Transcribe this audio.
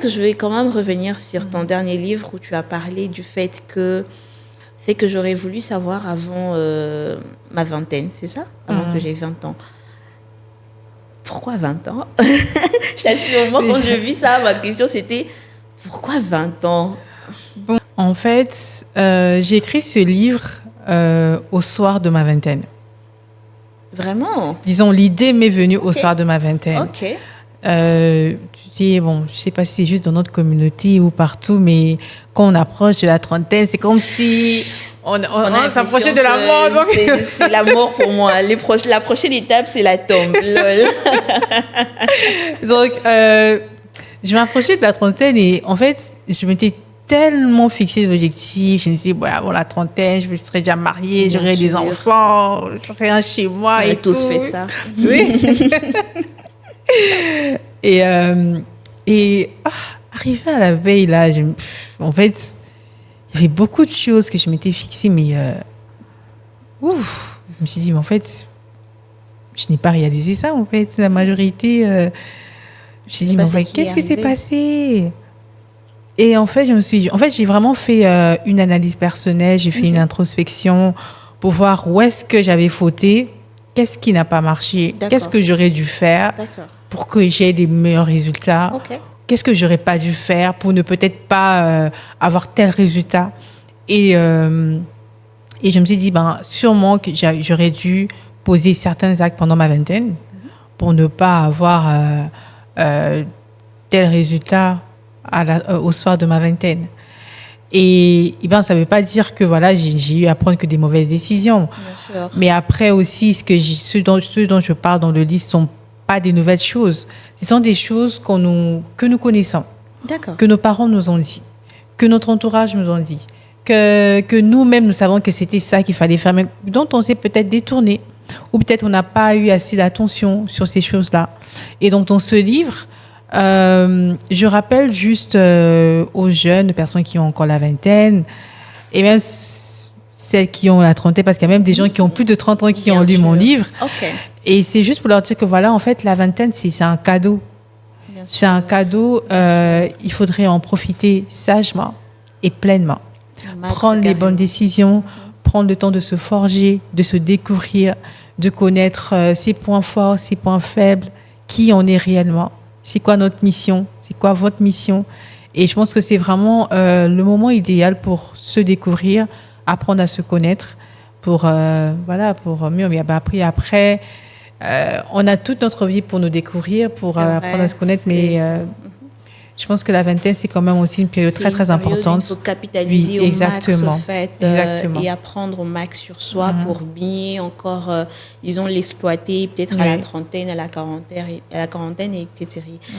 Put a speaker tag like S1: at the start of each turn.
S1: Je vais quand même revenir sur ton dernier livre où tu as parlé du fait que c'est que j'aurais voulu savoir avant ma vingtaine, c'est ça? Avant que j'ai 20 ans. Pourquoi 20 ans? Je t'assure, moi, quand je vis ça, ma question c'était pourquoi 20 ans?
S2: Bon, en fait, j'ai écrit ce livre au soir de ma vingtaine.
S1: Vraiment?
S2: Disons, l'idée m'est venue au soir de ma vingtaine.
S1: Ok.
S2: Tu sais, bon, je sais pas si c'est juste dans notre communauté ou partout, mais quand on approche de la trentaine, c'est comme si on s'approchait de la mort. Donc...
S1: C'est la mort pour moi. La prochaine étape, c'est la tombe.
S2: Donc, je m'approchais de la trentaine et en fait, je m'étais tellement fixé d'objectifs. Je me disais, ouais, avant la trentaine, je me serais déjà mariée, j'aurais des enfants, j'aurais un chez moi.
S1: On a tous fait ça.
S2: Oui. Et arrivé à la veille, là, en fait, il y avait beaucoup de choses que je m'étais fixées, mais je me suis dit, mais en fait, je n'ai pas réalisé ça, en fait. La majorité, je me suis dit, mais en fait, qu'est-ce qui s'est passé? Et en fait, j'ai vraiment fait une analyse personnelle, j'ai fait une introspection pour voir où est-ce que j'avais fauté, qu'est-ce qui n'a pas marché, qu'est-ce que j'aurais dû faire pour que j'aie des meilleurs résultats, qu'est-ce que j'aurais pas dû faire pour ne peut-être pas avoir tel résultat. Et je me suis dit, sûrement que j'aurais dû poser certains actes pendant ma vingtaine pour ne pas avoir tel résultat au soir de ma vingtaine. Et ça ne veut pas dire que voilà, j'ai eu à prendre que des mauvaises décisions.
S1: Bien sûr.
S2: Mais après aussi, ce dont je parle dans le livre ne sont pas des nouvelles choses. Ce sont des choses que nous connaissons, que nos parents nous ont dit, que notre entourage nous ont dit, que nous-mêmes nous savons que c'était ça qu'il fallait faire, mais dont on s'est peut-être détourné, ou peut-être on n'a pas eu assez d'attention sur ces choses-là. Et donc dans ce livre, je rappelle juste aux jeunes, aux personnes qui ont encore la vingtaine, et même celles qui ont la trentaine, parce qu'il y a même des gens qui ont plus de 30 ans qui ont lu mon livre. Et c'est juste pour leur dire que voilà, en fait, la vingtaine, c'est un cadeau. C'est un cadeau, il faudrait en profiter sagement et pleinement. Prendre les bonnes décisions, prendre le temps de se forger, de se découvrir, de connaître ses points forts, ses points faibles, qui on est réellement. C'est quoi notre mission? C'est quoi votre mission? Et je pense que c'est vraiment le moment idéal pour se découvrir, apprendre à se connaître, pour mieux. Mais après, on a toute notre vie pour nous découvrir, pour apprendre à se connaître. Mais je pense que la vingtaine, c'est quand même aussi une période très, très importante.
S1: Il faut capitaliser au max, au fait, et apprendre au max sur soi pour bien encore, disons, l'exploiter, peut-être à la trentaine, à la quarantaine, etc.